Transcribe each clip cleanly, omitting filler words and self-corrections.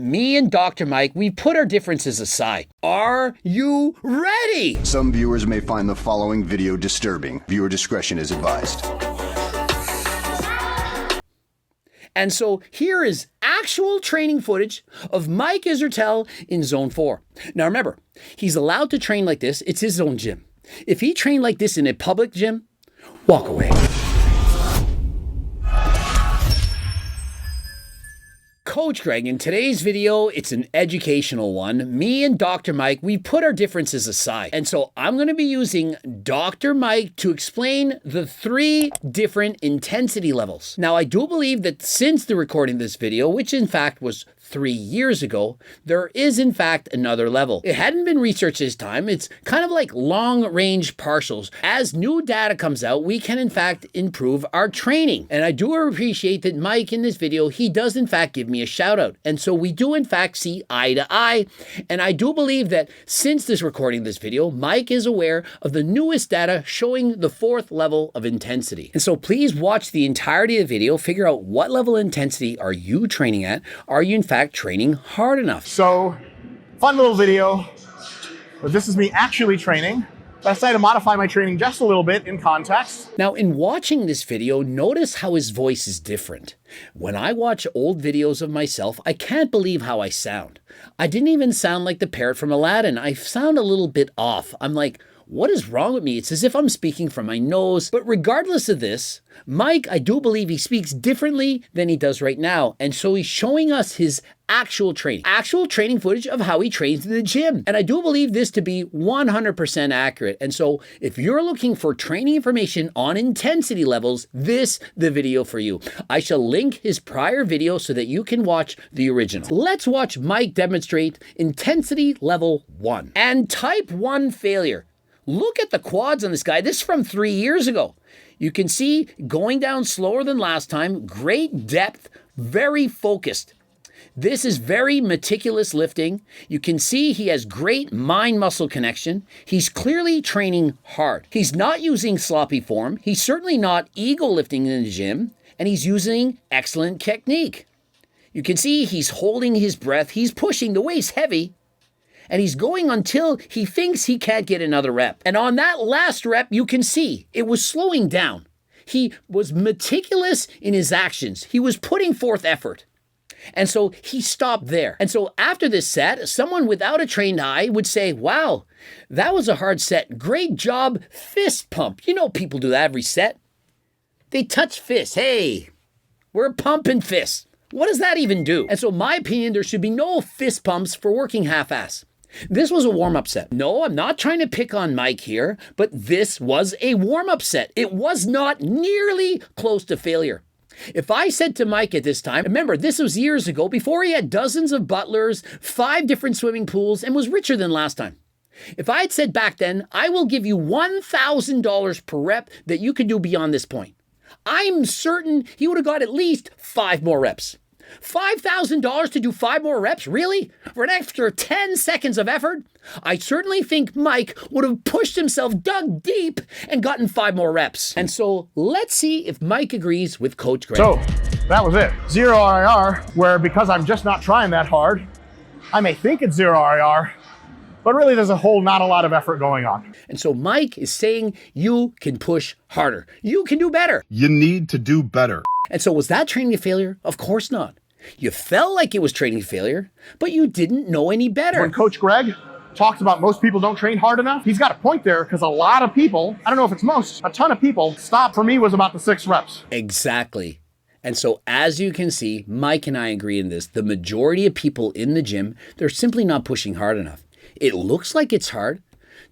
Me and Dr. Mike, we put our differences aside. Are you ready? Some viewers may find the following video disturbing. Viewer discretion is advised. And so here is actual training footage of Mike Israetel in Zone 4. Now remember, he's allowed to train like this. It's his own gym. If he trained like this in a public gym, walk away. Coach Greg, in today's video, it's an educational one. Me and Dr. Mike, we put our differences aside. And so I'm going to be using Dr. Mike to explain the 3 different intensity levels. Now, I do believe that since the recording of this video, which in fact was 3 years ago, there is in fact another level. It hadn't been researched this time. It's kind of like long-range partials. As new data comes out, we can in fact improve our training. And I do appreciate that Mike in this video, he does in fact give me a shout out. And so we do in fact see eye to eye. And I do believe that since this recording of this video, Mike is aware of the newest data showing the 4th level of intensity. And so please watch the entirety of the video, figure out what level of intensity are you training at? Are you in fact training hard enough? So, fun little video, but this is me actually training. I decided to modify my training just a little bit in context. Now, in watching this video, notice how his voice is different. When I watch old videos of myself, I can't believe how I sound. I didn't even sound like the parrot from Aladdin. I sound a little bit off. I'm like, what is wrong with me? It's as if I'm speaking from my nose. But regardless of this, Mike, I do believe he speaks differently than he does right now. And so he's showing us his actual training footage of how he trains in the gym. And I do believe this to be 100% accurate. And so if you're looking for training information on intensity levels, this the video for you. I shall link his prior video so that you can watch the original. Let's watch Mike demonstrate intensity level 1 and type 1 failure. Look at the quads on this guy. This is from 3 years ago. You can see going down slower than last time, great depth, very focused. This is very meticulous lifting. You can see he has great mind-muscle connection. He's clearly training hard. He's not using sloppy form. He's certainly not ego lifting in the gym, and he's using excellent technique. You can see he's holding his breath. He's pushing. The weight's heavy. And he's going until he thinks he can't get another rep. And on that last rep, you can see it was slowing down. He was meticulous in his actions. He was putting forth effort. And so he stopped there. And so after this set, someone without a trained eye would say, wow, that was a hard set. Great job, fist pump. You know people do that every set. They touch fists. Hey, we're pumping fists. What does that even do? And so in my opinion, there should be no fist pumps for working half-ass. This was a warm-up set. No, I'm not trying to pick on Mike here, but this was a warm-up set. It was not nearly close to failure. If I said to Mike at this time, remember, this was years ago, before he had dozens of butlers, 5 different swimming pools, and was richer than last time. If I had said back then, I will give you $1,000 per rep that you could do beyond this point, I'm certain he would have got at least 5 more reps. $5,000 to do 5 more reps? Really? For an extra 10 seconds of effort? I certainly think Mike would have pushed himself, dug deep, and gotten 5 more reps. And so let's see if Mike agrees with Coach Greg. So that was it. 0 RIR, where because I'm just not trying that hard, I may think it's 0 RIR, but really there's not a lot of effort going on. And so Mike is saying you can push harder. You can do better. You need to do better. And so was that training a failure? Of course not. You felt like it was training failure, but you didn't know any better. When Coach Greg talks about most people don't train hard enough, he's got a point there because a lot of people, I don't know if it's most, a ton of people, stop for me was about the 6 reps. Exactly. And so as you can see, Mike and I agree in this. The majority of people in the gym, they're simply not pushing hard enough. It looks like it's hard.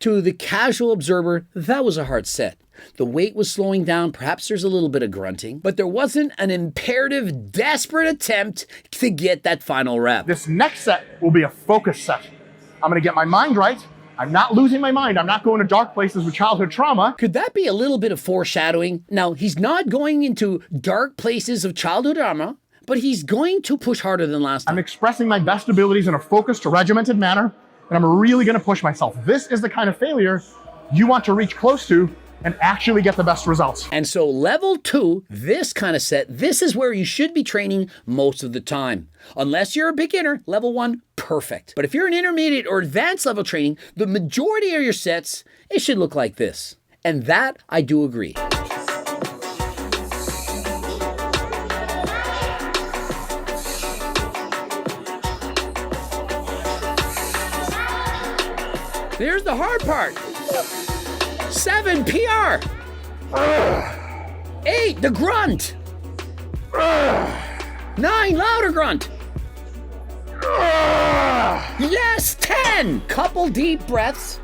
To the casual observer, that was a hard set. The weight was slowing down. Perhaps there's a little bit of grunting, but there wasn't an imperative, desperate attempt to get that final rep. This next set will be a focus set. I'm going to get my mind right. I'm not losing my mind. I'm not going to dark places with childhood trauma. Could that be a little bit of foreshadowing? Now, he's not going into dark places of childhood trauma, but he's going to push harder than last time. I'm expressing my best abilities in a focused, regimented manner, and I'm really going to push myself. This is the kind of failure you want to reach close to and actually get the best results. And so level 2, this kind of set, this is where you should be training most of the time. Unless you're a beginner, level 1, perfect. But if you're an intermediate or advanced level training, the majority of your sets, it should look like this. And that I do agree. There's the hard part. 7, PR. 8, the grunt. 9, louder grunt. Yes, 10. Couple deep breaths.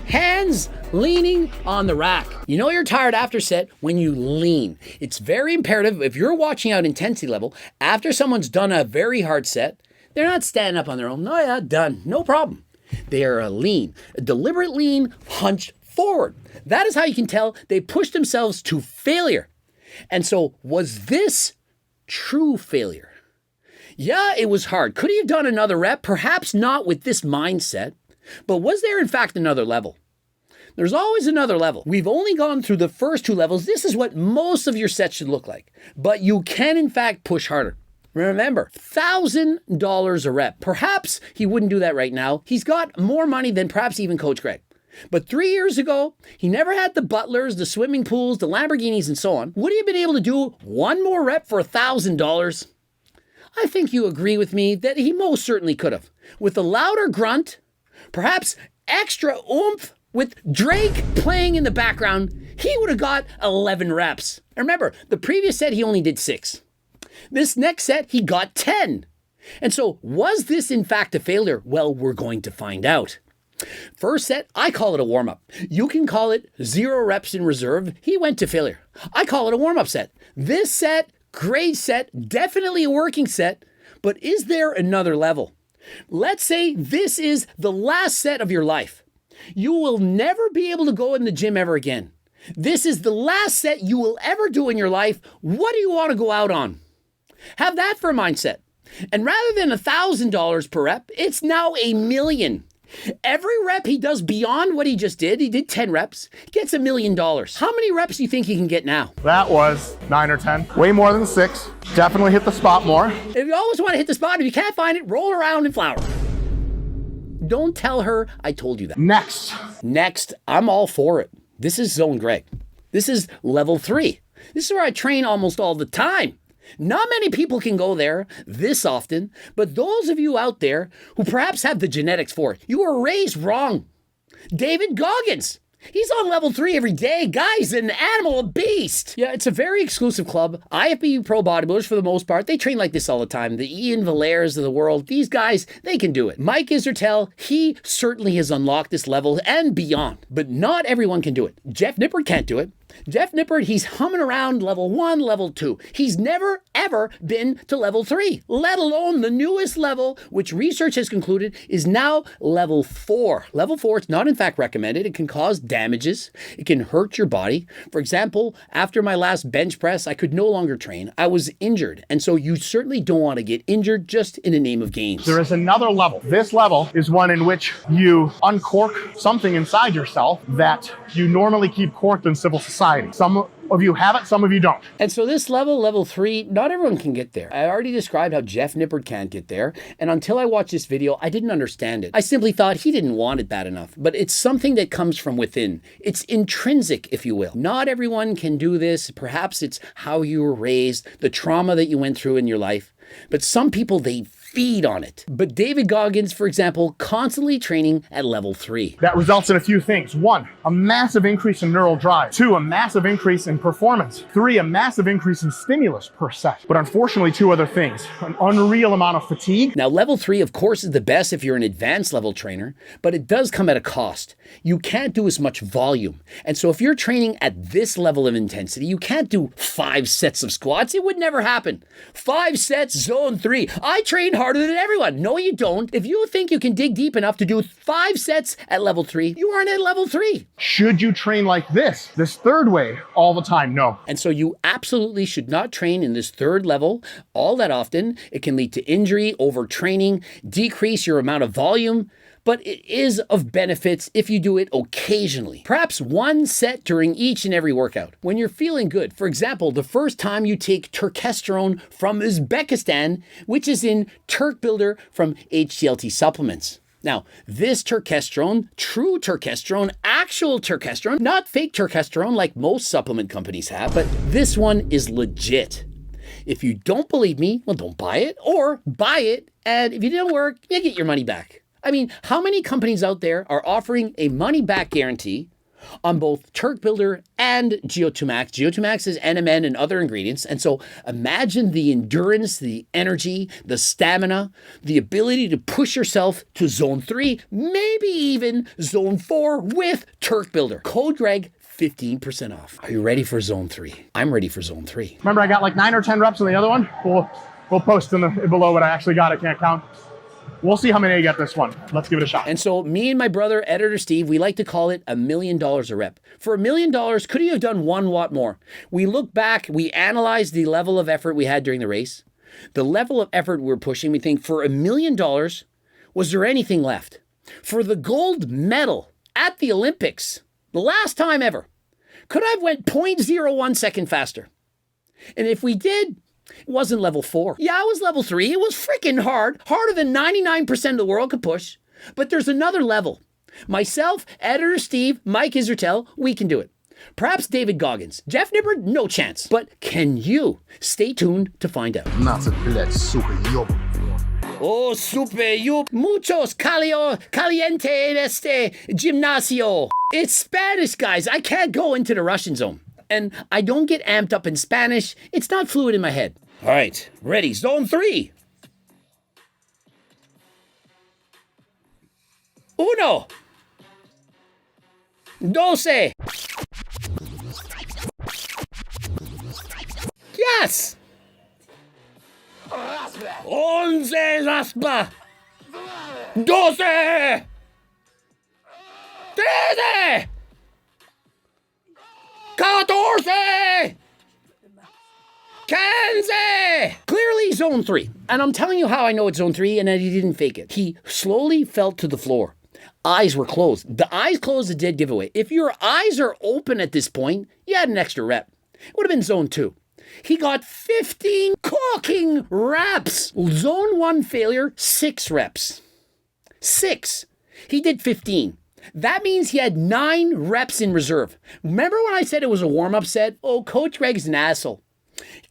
Hands leaning on the rack. You know you're tired after set when you lean. It's very imperative if you're watching out intensity level, after someone's done a very hard set, they're not standing up on their own. Oh yeah, done. No problem. They are a deliberate lean, hunched forward. That is how you can tell they pushed themselves to failure. And so, was this true failure? Yeah, it was hard. Could he have done another rep? Perhaps not with this mindset. But was there in fact another level? There's always another level. We've only gone through the first 2 levels. This is what most of your sets should look like. But you can in fact push harder. Remember, $1,000 a rep. Perhaps he wouldn't do that right now. He's got more money than perhaps even Coach Greg. But 3 years ago, he never had the butlers, the swimming pools, the Lamborghinis, and so on. Would he have been able to do one more rep for $1,000? I think you agree with me that he most certainly could have. With a louder grunt, perhaps extra oomph, with Drake playing in the background, he would have got 11 reps. And remember, the previous set he only did 6. This next set, he got 10. And so, was this in fact a failure? Well, we're going to find out. First set, I call it a warm-up. You can call it 0 reps in reserve. He went to failure. I call it a warm-up set. This set, great set, definitely a working set, but is there another level? Let's say this is the last set of your life. You will never be able to go in the gym ever again. This is the last set you will ever do in your life. What do you want to go out on? Have that for a mindset. And rather than $1,000 per rep, it's now $1 million. Every rep he does beyond what he just did, he did 10 reps, gets $1 million. How many reps do you think he can get now? That was 9 or 10. Way more than 6. Definitely hit the spot more. If you always want to hit the spot, if you can't find it, roll around and flour. Don't tell her I told you that. Next, I'm all for it. This is Zone Greg. This is level 3. This is where I train almost all the time. Not many people can go there this often, but those of you out there who perhaps have the genetics for it, you were raised wrong. David Goggins, he's on level 3 every day. Guy's an animal, a beast. Yeah, it's a very exclusive club. IFBB pro bodybuilders, for the most part, they train like this all the time. The Ian Valairs of the world, these guys, they can do it. Mike Israetel, he certainly has unlocked this level and beyond, but not everyone can do it. Jeff Nippert can't do it. Jeff Nippert, he's humming around level 1, level 2. He's never, ever been to level 3, let alone the newest level, which research has concluded is now level 4. Level 4, it's not in fact recommended. It can cause damages. It can hurt your body. For example, after my last bench press, I could no longer train. I was injured. And so you certainly don't want to get injured just in the name of games. There is another level. This level is one in which you uncork something inside yourself that you normally keep corked in civil society. Some of you have it, some of you don't. And so this level, level 3, not everyone can get there. I already described how Jeff Nippert can't get there. And until I watched this video, I didn't understand it. I simply thought he didn't want it bad enough. But it's something that comes from within. It's intrinsic, if you will. Not everyone can do this. Perhaps it's how you were raised, the trauma that you went through in your life. But some people, they feed on it. But David Goggins, for example, constantly training at level 3. That results in a few things. 1, a massive increase in neural drive. 2, a massive increase in performance. 3, a massive increase in stimulus per set. But unfortunately, 2 other things. An unreal amount of fatigue. Now, level 3, of course, is the best if you're an advanced level trainer, but it does come at a cost. You can't do as much volume. And so if you're training at this level of intensity, you can't do 5 sets of squats. It would never happen. 5 sets, zone 3. I train hard harder than everyone. No, you don't. If you think you can dig deep enough to do 5 sets at level 3, you aren't at level 3. Should you train like this third way, all the time? No. And so you absolutely should not train in this third level all that often. It can lead to injury, overtraining, decrease your amount of volume, but it is of benefits if you do it occasionally. Perhaps 1 set during each and every workout. When you're feeling good, for example, the first time you take turkesterone from Uzbekistan, which is in Turk Builder from HTLT Supplements. Now, this turkesterone, true turkesterone, actual turkesterone, not fake turkesterone like most supplement companies have, but this one is legit. If you don't believe me, well, don't buy it, or buy it, and if it didn't work, you get your money back. I mean, how many companies out there are offering a money-back guarantee on both Turk Builder and GO2 Max? GO2 Max is NMN and other ingredients. And so imagine the endurance, the energy, the stamina, the ability to push yourself to zone 3, maybe even zone 4 with Turk Builder. Code Greg, 15% off. Are you ready for zone 3? I'm ready for zone 3. Remember, I got like 9 or 10 reps on the other one? We'll post below what I actually got. I can't count. We'll see how many I get this one. Let's give it a shot. And so me and my brother, editor Steve, we like to call it $1 million a rep. For $1 million, could he have done 1 watt more? We look back, we analyze the level of effort we had during the race, the level of effort we're pushing. We think for $1 million, was there anything left? For the gold medal at the Olympics, the last time ever, could I have went 0.01 second faster? And if we did, it wasn't level 4. Yeah, it was level 3. It was freaking hard. Harder than 99% of the world could push. But there's another level. Myself, editor Steve, Mike Israetel, we can do it. Perhaps David Goggins. Jeff Nippard, no chance. But can you? Stay tuned to find out. Oh, super, you muchos caliente en este gimnasio. It's Spanish, guys. I can't go into the Russian zone. And I don't get amped up in Spanish. It's not fluid in my head. All right, ready, zone 3. Uno. Doce. Yes. Once raspa. Doce. Trece. 14! 15! Clearly zone 3. And I'm telling you how I know it's zone 3 and that he didn't fake it. He slowly fell to the floor. Eyes were closed. The eyes closed, a dead giveaway. If your eyes are open at this point, you had an extra rep. It would have been zone 2. He got 15 cooking reps. Zone 1 failure, 6 reps. 6. He did 15. That means he had 9 reps in reserve. Remember when I said it was a warm-up set? Oh, Coach Greg's an asshole.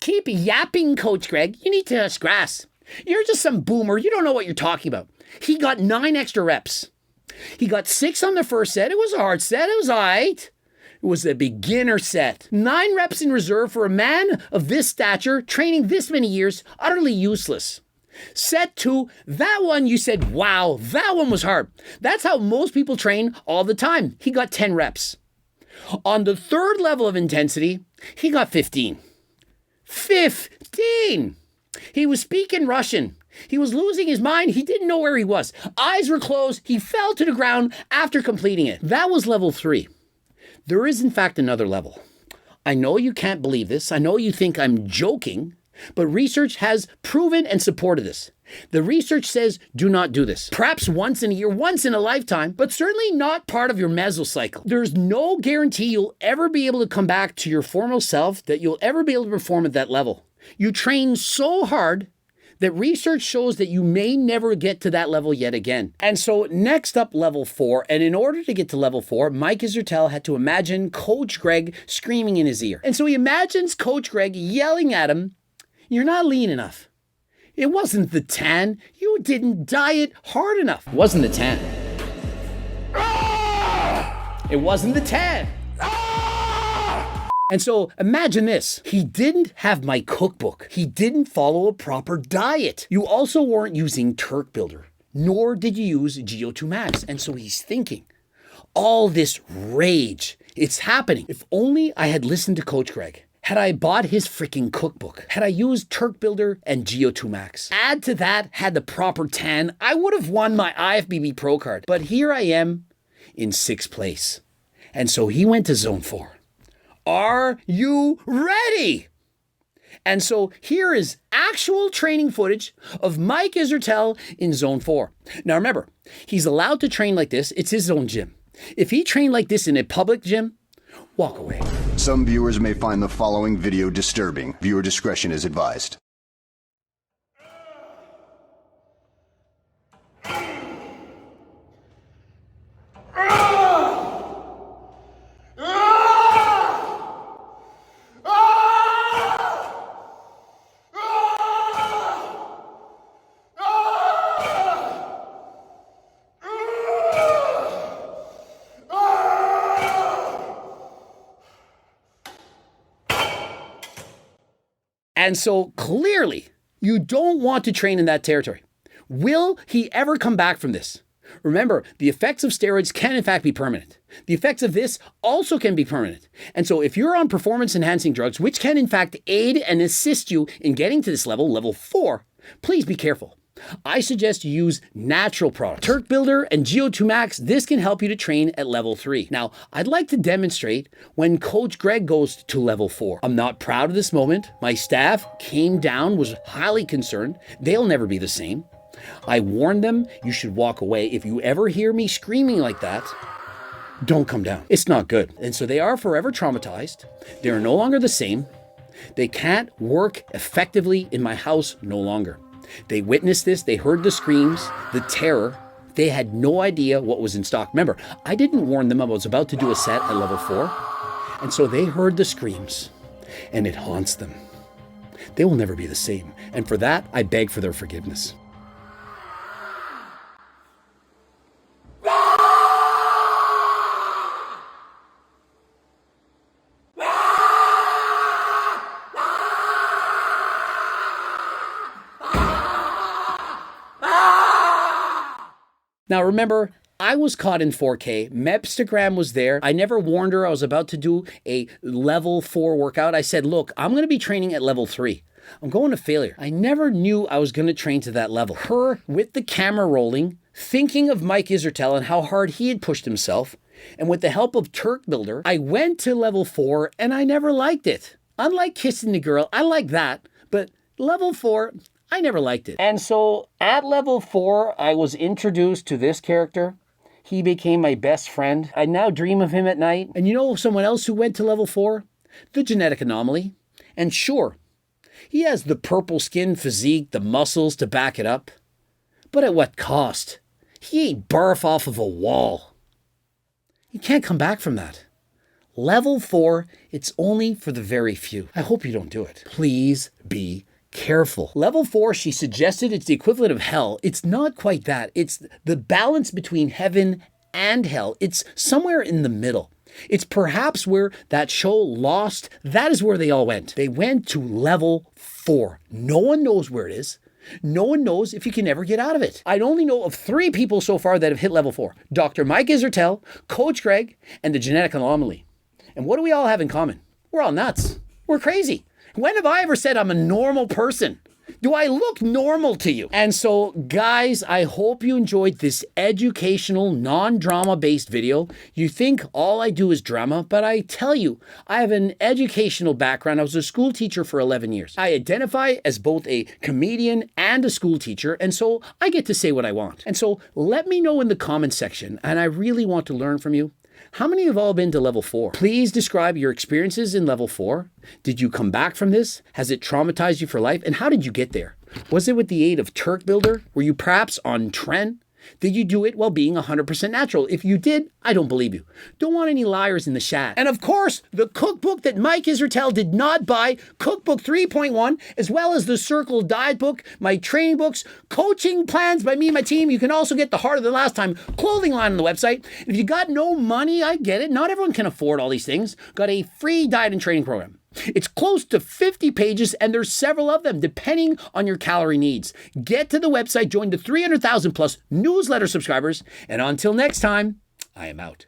Keep yapping, Coach Greg. You need to touch grass. You're just some boomer. You don't know what you're talking about. He got 9 extra reps. He got 6 on the first set. It was a hard set. It was all right. It was a beginner set. 9 reps in reserve for a man of this stature, training this many years, utterly useless. Set 2, that one you said, wow, that one was hard. That's how most people train all the time. He got 10 reps. On the third level of intensity, he got 15. 15! He was speaking Russian. He was losing his mind. He didn't know where he was. Eyes were closed. He fell to the ground after completing it. That was level 3. There is, in fact, another level. I know you can't believe this. I know you think I'm joking. But research has proven and supported this. The research says do not do this. Perhaps once in a year, once in a lifetime, but certainly not part of your mesocycle. There's no guarantee you'll ever be able to come back to your former self, that you'll ever be able to perform at that level. You train so hard that research shows that you may never get to that level yet again. And so next up, level 4. And in order to get to level 4, Mike Israetel had to imagine Coach Greg screaming in his ear. And so he imagines Coach Greg yelling at him, "You're not lean enough. It wasn't the tan. You didn't diet hard enough." It wasn't the tan. It wasn't the tan. And so imagine this. He didn't have my cookbook. He didn't follow a proper diet. You also weren't using Turk Builder, nor did you use GO2 Max. And so he's thinking, all this rage, it's happening. If only I had listened to Coach Greg, Had I bought his freaking cookbook, had I used Turk Builder and Geo2 Max, add to that, had the proper tan, I would have won my IFBB Pro card. But here I am in 6th place. And so he went to Zone 4. Are you ready? And so here is actual training footage of Mike Israetel in Zone 4. Now remember, he's allowed to train like this. It's his own gym. If he trained like this in a public gym, walk away. Some viewers may find the following video disturbing. Viewer discretion is advised. And so clearly, you don't want to train in that territory. Will he ever come back from this? Remember, the effects of steroids can in fact be permanent. The effects of this also can be permanent. And so if you're on performance-enhancing drugs, which can in fact aid and assist you in getting to this level, level 4, please be careful. I suggest you use natural products. Turk Builder and Geo2 Max, this can help you to train at level 3. Now, I'd like to demonstrate when Coach Greg goes to level 4. I'm not proud of this moment. My staff came down, was highly concerned. They'll never be the same. I warned them, you should walk away. If you ever hear me screaming like that, don't come down. It's not good. And so they are forever traumatized. They're no longer the same. They can't work effectively in my house no longer. They witnessed this, they heard the screams, the terror. They had no idea what was in stock. Remember, I didn't warn them I was about to do a set at level 4. And so they heard the screams, and it haunts them. They will never be the same. And for that, I beg for their forgiveness. Now remember, I was caught in 4K. Mepstagram was there. I never warned her I was about to do a level 4 workout. I said, look, I'm going to be training at level 3. I'm going to failure. I never knew I was going to train to that level. Her with the camera rolling, thinking of Mike Israetel and how hard he had pushed himself. And with the help of Turk Builder, I went to level 4 and I never liked it. Unlike kissing the girl, I like that. But level 4... I never liked it. And so at level 4, I was introduced to this character. He became my best friend. I now dream of him at night. And you know someone else who went to level 4? The genetic anomaly. And sure, he has the purple skin physique, the muscles to back it up. But at what cost? He ate barf off of a wall. You can't come back from that. Level 4, it's only for the very few. I hope you don't do it. Please be careful. Level 4, she suggested it's the equivalent of hell. It's not quite that. It's the balance between heaven and hell. It's somewhere in the middle. It's perhaps where that show Lost, that is where they all went. They went to level 4. No one knows where it is. No one knows if you can ever get out of it. I only know of 3 people so far that have hit level 4. Dr. Mike Israetel, Coach Greg, and the genetic anomaly. And what do we all have in common? We're all nuts. We're crazy. When have I ever said I'm a normal person? Do I look normal to you? And so, guys, I hope you enjoyed this educational, non-drama based video. You think all I do is drama, but I tell you, I have an educational background. I was a school teacher for 11 years. I identify as both a comedian and a school teacher, and so I get to say what I want. And so let me know in the comments section, and I really want to learn from you. How many have all been to level 4? Please describe your experiences in level 4. Did you come back from this? Has it traumatized you for life? And how did you get there? Was it with the aid of Turk Builder? Were you perhaps on trend? Did you do it while being 100% natural? If you did, I don't believe you. Don't want any liars in the chat. And of course, the cookbook that Mike Israetel did not buy, Cookbook 3.1, as well as the Circle Diet book, my training books, coaching plans by me and my team. You can also get the Harder Than Last Time clothing line on the website. If you got no money, I get it. Not everyone can afford all these things. Got a free diet and training program. It's close to 50 pages, and there's several of them, depending on your calorie needs. Get to the website, join the 300,000 plus newsletter subscribers, and until next time, I am out.